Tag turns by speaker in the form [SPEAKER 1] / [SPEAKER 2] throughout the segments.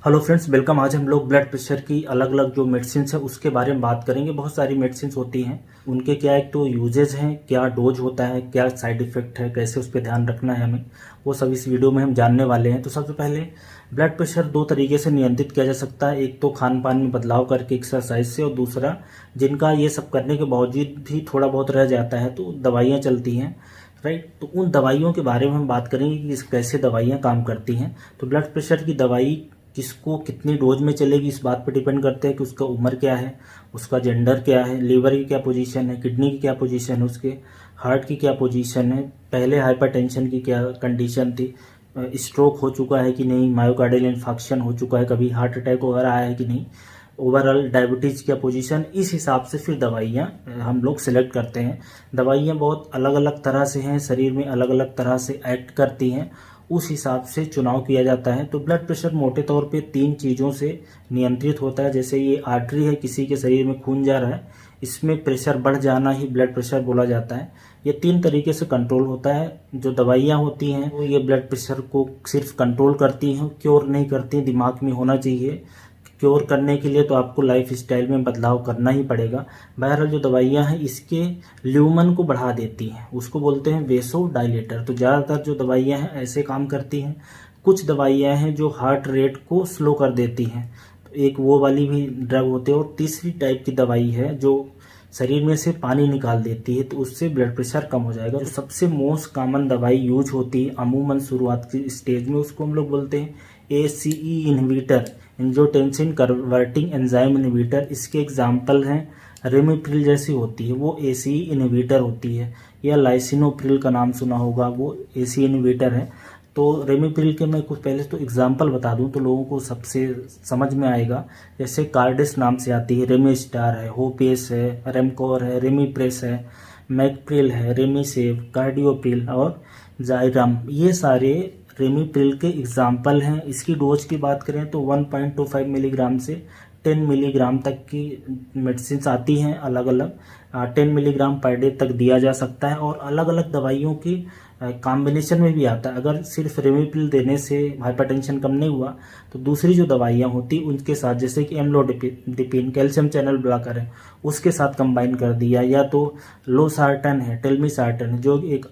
[SPEAKER 1] Hello friends, welcome. आज हम लोग ब्लड प्रेशर की अलग अलग जो मेडिसिन है उसके बारे में बात करेंगे। बहुत सारी मेडिसिन होती हैं, उनके क्या एक तो यूजेज हैं, क्या डोज होता है, क्या साइड इफेक्ट है, कैसे उस पर ध्यान रखना है हमें, वो सब इस वीडियो में हम जानने वाले हैं। तो सबसे पहले ब्लड प्रेशर दो तरीके से नियंत्रित किया जा सकता है। एक तो खान पान में बदलाव करके, एक्सरसाइज से, और दूसरा जिनका ये सब करने के बावजूद भी थोड़ा बहुत रह जाता है तो दवाइयाँ चलती हैं, राइट। तो उन दवाइयों के बारे में हम बात करेंगे कि कैसे दवाइयाँ काम करती हैं। तो ब्लड प्रेशर की दवाई किसको कितनी डोज में चलेगी इस बात पर डिपेंड करते हैं कि उसका उम्र क्या है, उसका जेंडर क्या है, लीवर की क्या पोजीशन है, किडनी की क्या पोजीशन है, उसके हार्ट की क्या पोजीशन है, पहले हाइपरटेंशन की क्या कंडीशन थी, स्ट्रोक हो चुका है कि नहीं, मायोकार्डियल इन्फाक्शन हो चुका है, कभी हार्ट अटैक वगैरह आया है कि नहीं, ओवरऑल डायबिटीज क्या पोजीशन, इस हिसाब से फिर दवाइयाँ हम लोग सिलेक्ट करते हैं। दवाइयाँ बहुत अलग अलग तरह से हैं, शरीर में अलग अलग तरह से एक्ट करती हैं, उस हिसाब से चुनाव किया जाता है। तो ब्लड प्रेशर मोटे तौर पे तीन चीज़ों से नियंत्रित होता है। जैसे ये आर्टरी है, किसी के शरीर में खून जा रहा है, इसमें प्रेशर बढ़ जाना ही ब्लड प्रेशर बोला जाता है। ये तीन तरीके से कंट्रोल होता है। जो दवाइयाँ होती हैं वो ये ब्लड प्रेशर को सिर्फ कंट्रोल करती हैं, क्योर नहीं करती। दिमाग में होना चाहिए, क्योर करने के लिए तो आपको लाइफ स्टाइल में बदलाव करना ही पड़ेगा। बहरहाल जो दवाइयाँ हैं इसके ल्यूमन को बढ़ा देती हैं, उसको बोलते हैं वेसो डायलेटर। तो ज़्यादातर जो दवाइयाँ हैं ऐसे काम करती हैं। कुछ दवाइयाँ हैं जो हार्ट रेट को स्लो कर देती हैं, तो एक वो वाली भी ड्रग होती है। और तीसरी टाइप की दवाई है जो शरीर में से पानी निकाल देती है, तो उससे ब्लड प्रेशर कम हो जाएगा। जो सबसे मोस्ट कॉमन दवाई यूज होती है अमूमन शुरुआत की स्टेज में, उसको हम लोग बोलते हैं ACE inhibitor, angiotensin converting enzyme inhibitor. इसके एग्जाम्पल हैं रेमिप्रिल जैसी होती है, वो ACE इनहिबिटर होती है, या लाइसिनोप्रिल का नाम सुना होगा, वो ACE इनहिबिटर है। तो रेमिप्रिल के मैं कुछ पहले तो एग्जाम्पल बता दूं तो लोगों को सबसे समझ में आएगा। जैसे कार्डिस नाम से आती है, रेमिस्टार है, होपेस है, रेमकोर है, रेमिप्रेस है, मैकप्रिल है, रेमिसेव, कार्डियोपिल और जायराम, ये सारे रेमिप्रिल के एग्जाम्पल हैं। इसकी डोज की बात करें तो 1.25 मिलीग्राम से 10 मिलीग्राम तक की मेडिसिन आती हैं अलग अलग। 10 मिलीग्राम पर डे तक दिया जा सकता है, और अलग अलग दवाइयों की कॉम्बिनेशन में भी आता है। अगर सिर्फ रेमिप्रिल देने से हाइपरटेंशन कम नहीं हुआ तो दूसरी जो दवाइयाँ होती उनके साथ, जैसे कि एम्लोडिपिन कैल्शियम चैनल ब्लॉकर है, उसके साथ कंबाइन कर दिया, या तो लोसार्टन है, टेल्मिसार्टन है, जो एक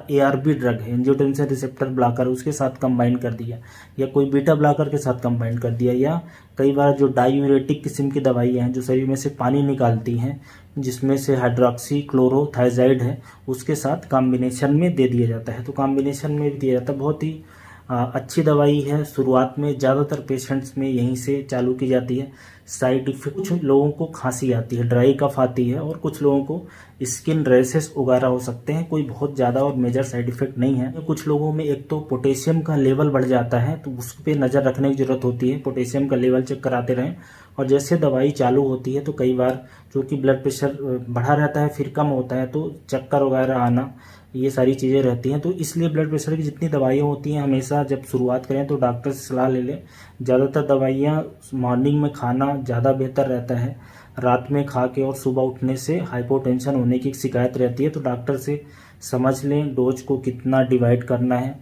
[SPEAKER 1] ARB ड्रग है, एंजियोटेंसिन रिसेप्टर ब्लॉकर, उसके साथ कंबाइन कर दिया, या कोई बीटा ब्लॉकर के साथ कंबाइन कर दिया, या कई बार जो डायूरेटिक किस्म की दवाइयाँ हैं जो शरीर में से पानी निकालती हैं, जिसमें से हाइड्रोक्सी क्लोरोथाइजाइड है, उसके साथ कॉम्बिनेशन में दे दिया जाता है। तो कॉम्बिनेशन में भी दिया जाता है। बहुत ही अच्छी दवाई है। शुरुआत में ज़्यादातर पेशेंट्स में यहीं से चालू की जाती है। साइड इफेक्ट, कुछ लोगों को खांसी आती है, ड्राई कफ आती है, और कुछ लोगों को स्किन रैशेस वगैरह हो सकते हैं। कोई बहुत ज़्यादा और मेजर साइड इफेक्ट नहीं है। कुछ लोगों में एक तो पोटेशियम का लेवल बढ़ जाता है, तो उस पर नज़र रखने की ज़रूरत होती है, पोटेशियम का लेवल चेक कराते रहें। और जैसे दवाई चालू होती है तो कई बार चूँकि ब्लड प्रेशर बढ़ा रहता है फिर कम होता है, तो चक्कर वगैरह आना, ये सारी चीज़ें रहती हैं। तो इसलिए ब्लड प्रेशर की जितनी दवाइयाँ होती हैं हमेशा जब शुरुआत करें तो डॉक्टर से सलाह ले लें। ज़्यादातर दवाइयाँ मॉर्निंग में खाना ज़्यादा बेहतर रहता है। रात में खा के और सुबह उठने से हाइपोटेंशन होने की शिकायत रहती है, तो डॉक्टर से समझ लें डोज को कितना डिवाइड करना है।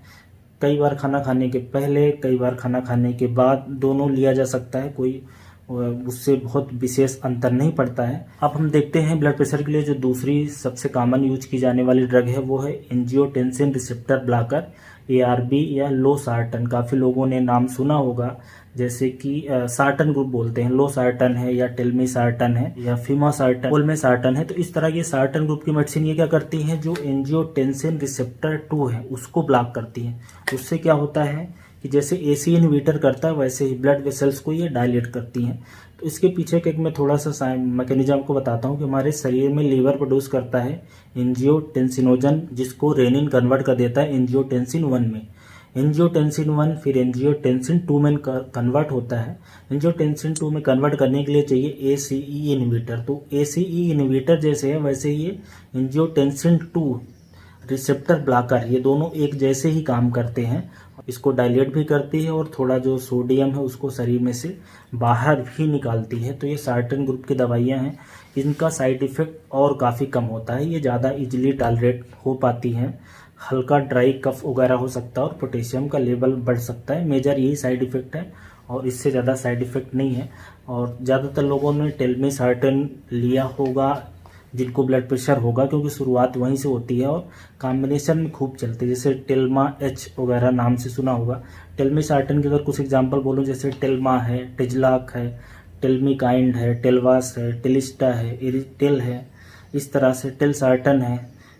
[SPEAKER 1] कई बार खाना खाने के पहले, कई बार खाना खाने के बाद, दोनों लिया जा सकता है, कोई उससे बहुत विशेष अंतर नहीं पड़ता है। अब हम देखते हैं ब्लड प्रेशर के लिए जो दूसरी सबसे कॉमन यूज की जाने वाली ड्रग है वो है एंजियोटेंसिन रिसेप्टर ब्लॉकर, ARB या लोसार्टन। काफ़ी लोगों ने नाम सुना होगा, जैसे कि सार्टन ग्रुप बोलते हैं, लोसार्टन है, या टेल्मिसार्टन है, या फिमासार्टन, ओल्मेसार्टन है। तो इस तरह ये सार्टन ग्रुप की मेडिसिन ये क्या करती हैं, जो एंजियोटेंसिन रिसेप्टर 2 है उसको ब्लॉक करती हैं। उससे क्या होता है कि जैसे ACE इनहिबिटर करता है वैसे ही ब्लड वेसल्स को ये डायलेट करती हैं। तो इसके पीछे के मैं थोड़ा सा मैकेनिज्म को बताता हूँ कि हमारे शरीर में लीवर प्रोड्यूस करता है एंजियोटेंसिनोजन, जिसको रेनिन कन्वर्ट कर देता है एंजियोटेंसिन 1 में। एंजियोटेंसिन 1 फिर एंजियोटेंसिन 2 में कन्वर्ट होता है। एंजियोटेंसिन 2 में कन्वर्ट करने के लिए चाहिए ACE इनहिबिटर। तो ACE इनहिबिटर जैसे है वैसे ये एंजियोटेंसिन 2 रिसेप्टर ब्लॉकर, ये दोनों एक जैसे ही काम करते हैं। इसको डायलेट भी करती है और थोड़ा जो सोडियम है उसको शरीर में से बाहर भी निकालती है। तो ये सार्टन ग्रुप की दवाइयाँ हैं, इनका साइड इफ़ेक्ट और काफ़ी कम होता है, ये ज़्यादा इजीली टॉलरेट हो पाती हैं। हल्का ड्राई कफ वगैरह हो सकता है और पोटेशियम का लेवल बढ़ सकता है, मेजर यही साइड इफ़ेक्ट है। और इससे ज़्यादा साइड इफ़ेक्ट नहीं है। और ज़्यादातर लोगों ने टेलमिसार्टन लिया होगा जिनको ब्लड प्रेशर होगा, क्योंकि शुरुआत वहीं से होती है और कॉम्बिनेशन में खूब चलती है। जैसे टेल्मा एच वगैरह नाम से सुना होगा। टेलमिसार्टन के अगर कुछ एग्जांपल बोलूँ, जैसे टेल्मा है, टिजलाक है, टेल्मिकाइंड है, टेलवास है, टेलिस्टा है, इरिटेल है, इस तरह से टेलसार्टन है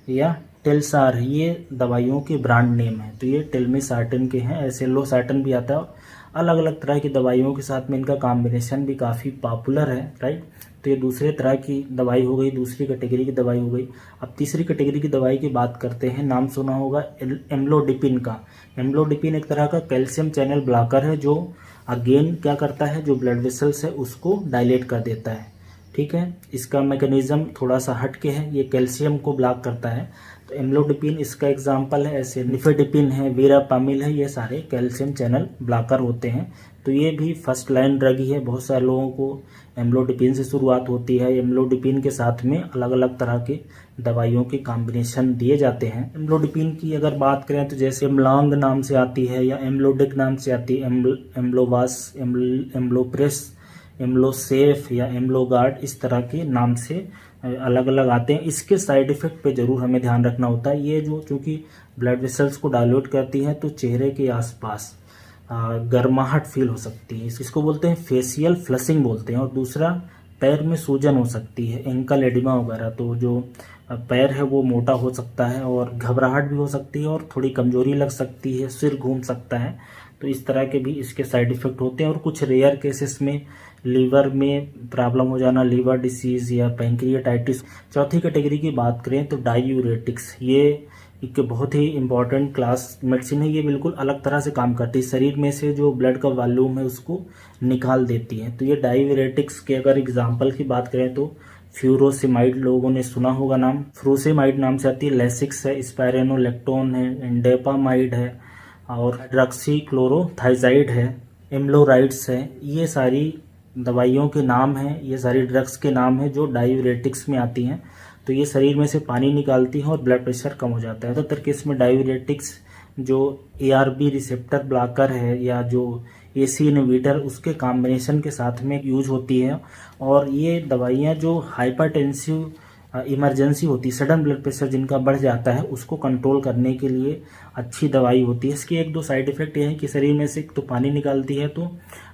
[SPEAKER 1] या टेलसार है, ये दवाइयों के ब्रांड नेम है। तो ये टेलमिसार्टन के हैं। ऐसे लोसार्टन भी आता है और अलग अलग तरह की दवाइयों के साथ में इनका कॉम्बिनेशन भी काफ़ी पॉपुलर है, राइट। तो ये दूसरे तरह की दवाई हो गई, दूसरी कैटेगरी की दवाई हो गई। अब तीसरी कैटेगरी की दवाई की बात करते हैं। नाम सुना होगा एम्लोडिपिन का। एम्लोडिपिन एक तरह का कैल्शियम चैनल ब्लॉकर है जो अगेन क्या करता है, जो ब्लड वेसल्स है उसको डायलेट कर देता है, ठीक है। इसका मैकेनिज्म थोड़ा सा हट के है, ये कैल्शियम को ब्लॉक करता है। तो एम्लोडिपिन इसका एग्जाम्पल है। ऐसे निफेडिपिन है, वीरापामिल है, ये सारे कैल्शियम चैनल ब्लॉकर होते हैं। तो ये भी फर्स्ट लाइन ड्रग ही है। बहुत सारे लोगों को एम्लोडिपिन से शुरुआत होती है। एम्लोडिपिन के साथ में अलग अलग तरह के दवाइयों के कॉम्बिनेशन दिए जाते हैं। एम्लोडिपिन की अगर बात करें तो जैसे एमलॉन्ग नाम से आती है या एम्लोडिक नाम से आती है, एम्लोवास, एम्लोप्रेस, एम्लोसेफ या एम्लोगार्ड, इस तरह के नाम से अलग अलग आते हैं। इसके साइड इफेक्ट पे जरूर हमें ध्यान रखना होता है। ये जो चूंकि ब्लड वेसल्स को डायल्यूट करती है तो चेहरे के आसपास गर्माहट फील हो सकती है, इसको बोलते हैं फेशियल फ्लशिंग बोलते हैं। और दूसरा, पैर में सूजन हो सकती है, एंकल एडिमा वगैरह। तो जो पैर है वो मोटा हो सकता है और घबराहट भी हो सकती है और थोड़ी कमजोरी लग सकती है, सिर घूम सकता है। तो इस तरह के भी इसके साइड इफेक्ट होते हैं। और कुछ रेयर केसेस में लीवर में प्रॉब्लम हो जाना, लीवर डिसीज या पैंक्रियाटाइटिस। चौथी कैटेगरी की बात करें तो डायूरेटिक्स, ये एक बहुत ही इंपॉर्टेंट क्लास मेडिसिन है। ये बिल्कुल अलग तरह से काम करती है, शरीर में से जो ब्लड का वॉल्यूम है उसको निकाल देती है। तो ये डायूरेटिक्स के अगर एग्जाम्पल की बात करें तो फ्यूरोसिमाइड, लोगों ने सुना होगा नाम, फ्रूसेमाइड नाम से आती है, लेसिक्स है, स्पायरेनोलेक्टोन है, इंडेपामाइड है और हाइड्रॉक्सीक्लोरोथाइजाइड है, एम्लोराइड्स है। ये सारी दवाइयों के नाम हैं, ये सारी ड्रग्स के नाम हैं जो डायूरेटिक्स में आती हैं। तो ये शरीर में से पानी निकालती हैं और ब्लड प्रेशर कम हो जाता है। तो केस में डायूरेटिक्स जो ARB रिसेप्टर ब्लॉकर है या जो AC इनहिबिटर, उसके कॉम्बिनेशन के साथ में यूज होती है। और ये दवाइयाँ जो हाइपरटेंसिव इमरजेंसी होती है, सडन ब्लड प्रेशर जिनका बढ़ जाता है, उसको कंट्रोल करने के लिए अच्छी दवाई होती है। इसकी एक दो साइड इफेक्ट ये है कि शरीर में से तो पानी निकालती है तो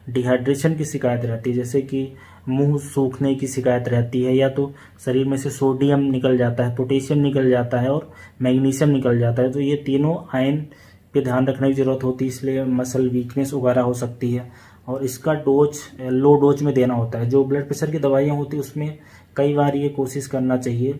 [SPEAKER 1] डिहाइड्रेशन की शिकायत रहती है, जैसे कि मुंह सूखने की शिकायत रहती है, या तो शरीर में से सोडियम निकल जाता है, पोटेशियम निकल जाता है और मैग्नीशियम निकल जाता है। तो ये तीनों आयन पे ध्यान रखने की जरूरत होती है, इसलिए मसल वीकनेस वगैरह हो सकती है। और इसका डोज लो डोज में देना होता है। जो ब्लड प्रेशर की दवाइयाँ होती है उसमें कई बार ये कोशिश करना चाहिए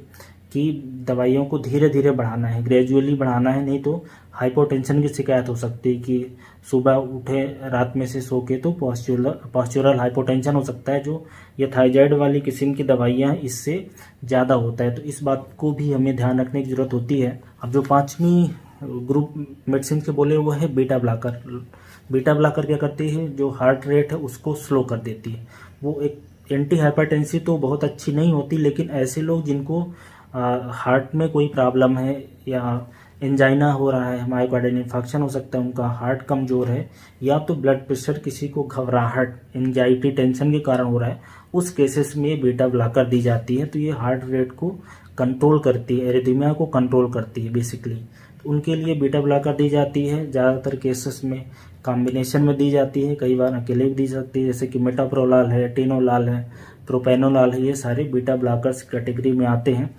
[SPEAKER 1] कि दवाइयों को धीरे धीरे बढ़ाना है, ग्रेजुअली बढ़ाना है, नहीं तो हाइपोटेंशन की शिकायत हो सकती है कि सुबह उठे रात में से सो के तो पॉस्चुरल हाइपोटेंशन हो सकता है। जो ये थायराइड वाली किस्म की दवाइयाँ हैं इससे ज़्यादा होता है। तो इस बात को भी हमें ध्यान रखने की ज़रूरत होती है। अब जो पांचवी ग्रुप मेडिसिन के बोले वो है बीटा ब्लॉकर। बीटा ब्लॉकर क्या करती है, जो हार्ट रेट है उसको स्लो कर देती है। वो एक एंटी हाइपरटेंसिव तो बहुत अच्छी नहीं होती, लेकिन ऐसे लोग जिनको हार्ट में कोई प्रॉब्लम है या एंजाइना हो रहा है, मायोकार्डियल इन्फेक्शन हो सकता है, उनका हार्ट कमज़ोर है, या तो ब्लड प्रेशर किसी को घबराहट, एंजाइटी, टेंशन के कारण हो रहा है, उस केसेस में बीटा ब्लॉकर दी जाती है। तो ये हार्ट रेट को कंट्रोल करती है, एरिथमिया को कंट्रोल करती है बेसिकली। तो उनके लिए बीटा ब्लॉकर दी जाती है। ज़्यादातर केसेस में कॉम्बिनेशन में दी जाती है, कई बार अकेले भी दी सकती है, जैसे कि मेटाप्रोलाल है, टेनोलाल है, प्रोपेनोलाल है, ये सारे बीटा ब्लॉकर्स कैटेगरी में आते हैं।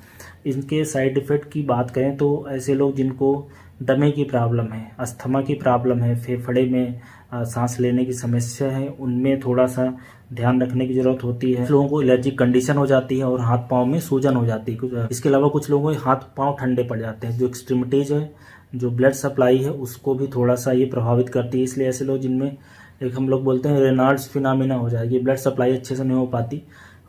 [SPEAKER 1] इनके साइड इफ़ेक्ट की बात करें तो ऐसे लोग जिनको दमे की प्रॉब्लम है, अस्थमा की प्रॉब्लम है, फेफड़े में सांस लेने की समस्या है, उनमें थोड़ा सा ध्यान रखने की ज़रूरत होती है। लोगों को एलर्जिक कंडीशन हो जाती है और हाथ पाँव में सूजन हो जाती है। इसके अलावा कुछ लोगों के हाथ पाँव ठंडे पड़ जाते हैं। जो एक्सट्रीमिटीज है, जो ब्लड सप्लाई है, उसको भी थोड़ा सा ये प्रभावित करती है। इसलिए ऐसे लोग जिनमें एक हम लोग बोलते हैं रेनाल्ड्स फिनोमेना हो जाएगी, ब्लड सप्लाई अच्छे से नहीं हो पाती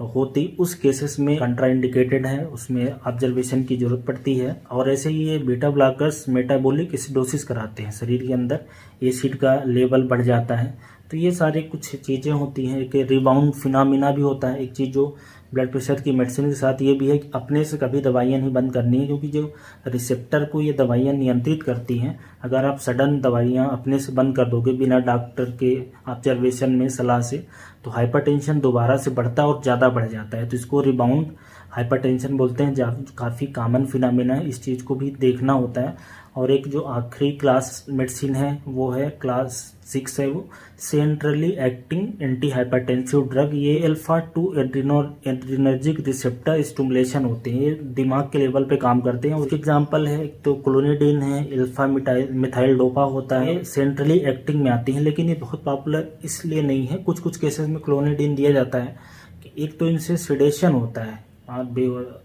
[SPEAKER 1] होती, उस केसेस में कंट्राइंडिकेटेड है, उसमें ऑब्जर्वेशन की जरूरत पड़ती है। और ऐसे ही ये बीटा ब्लॉकर्स मेटाबॉलिक एसिडोसिस कराते हैं, शरीर के अंदर एसिड का लेवल बढ़ जाता है। तो ये सारे कुछ चीज़ें होती हैं। एक रिबाउंड फिनोमेना भी होता है, एक चीज़ जो ब्लड प्रेशर की मेडिसिन के साथ ये भी है कि अपने से कभी दवाइयाँ नहीं बंद करनी है, क्योंकि जो रिसेप्टर को ये दवाइयाँ नियंत्रित करती हैं, अगर आप सडन दवाइयाँ अपने से बंद कर दोगे बिना डॉक्टर के ऑब्जर्वेशन में सलाह से, तो हाइपरटेंशन दोबारा से बढ़ता है और ज़्यादा बढ़ जाता है। तो इसको रिबाउंड हाइपरटेंशन बोलते हैं। काफ़ी कॉमन फिनोमेना है, इस चीज़ को भी देखना होता है। और एक जो आखिरी क्लास मेडिसिन है वो है क्लास 6 है, वो centrally acting anti hypertensive drug. ये अल्फा 2 एड्रिनर्जिक रिसेप्टर स्टिमुलेशन होते हैं, ये दिमाग के लेवल पे काम करते हैं। उसके एग्जांपल है एक तो क्लोनिडिन है, अल्फा मिथाइल डोपा होता है, सेंट्रली एक्टिंग में आती है, लेकिन ये बहुत पॉपुलर इसलिए नहीं है। कुछ कुछ केसेस में क्लोनिडिन दिया जाता है कि एक तो इनसे सिडेशन होता है,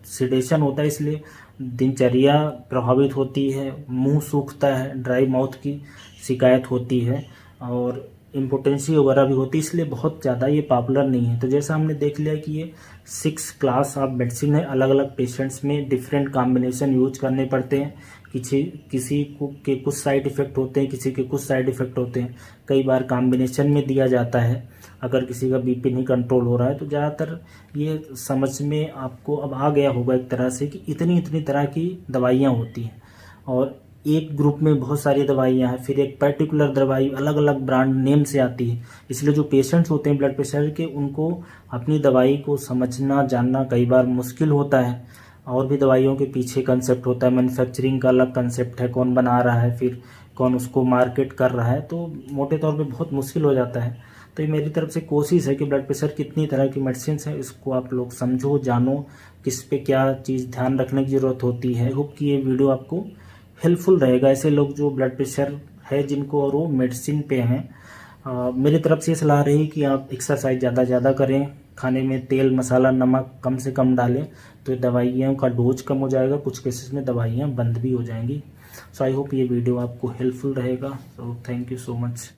[SPEAKER 1] सिडेशन होता है, इसलिए दिनचर्या प्रभावित होती है, मुंह सूखता है, ड्राई माउथ की शिकायत होती है और इम्पोटेंसी वगैरह भी होती है, इसलिए बहुत ज़्यादा ये पॉपुलर नहीं है। तो जैसा हमने देख लिया कि ये 6 क्लास ऑफ मेडिसिन है, अलग अलग पेशेंट्स में डिफरेंट कॉम्बिनेशन यूज करने पड़ते हैं। किसी को के कुछ साइड इफ़ेक्ट होते हैं, किसी के कुछ साइड इफ़ेक्ट होते हैं। कई बार कॉम्बिनेशन में दिया जाता है अगर किसी का बीपी नहीं कंट्रोल हो रहा है। तो ज़्यादातर ये समझ में आपको अब आ गया होगा एक तरह से कि इतनी तरह की दवाइयाँ होती हैं और एक ग्रुप में बहुत सारी दवाइयाँ हैं, फिर एक पर्टिकुलर दवाई अलग अलग ब्रांड नेम से आती है। इसलिए जो पेशेंट्स होते हैं ब्लड प्रेशर के, उनको अपनी दवाई को समझना जानना कई बार मुश्किल होता है। और भी दवाइयों के पीछे कंसेप्ट होता है, मैन्युफैक्चरिंग का अलग कंसेप्ट है, कौन बना रहा है, फिर कौन उसको मार्केट कर रहा है, तो मोटे तौर पे बहुत मुश्किल हो जाता है। तो ये मेरी तरफ से कोशिश है कि ब्लड प्रेशर कितनी तरह की मेडिसिन है, इसको आप लोग समझो, जानो, किस पे क्या चीज़ ध्यान रखने की ज़रूरत होती है। होप कि ये वीडियो आपको हेल्पफुल रहेगा। ऐसे लोग जो ब्लड प्रेशर है जिनको और वो मेडिसिन पे हैं, मेरी तरफ से सलाह रही कि आप एक्सरसाइज ज़्यादा करें, खाने में तेल मसाला नमक कम से कम डालें, तो दवाइयों का डोज कम हो जाएगा, कुछ केसेस में दवाइयाँ बंद भी हो जाएंगी। सो आई होप ये वीडियो आपको हेल्पफुल रहेगा। So thank you so much.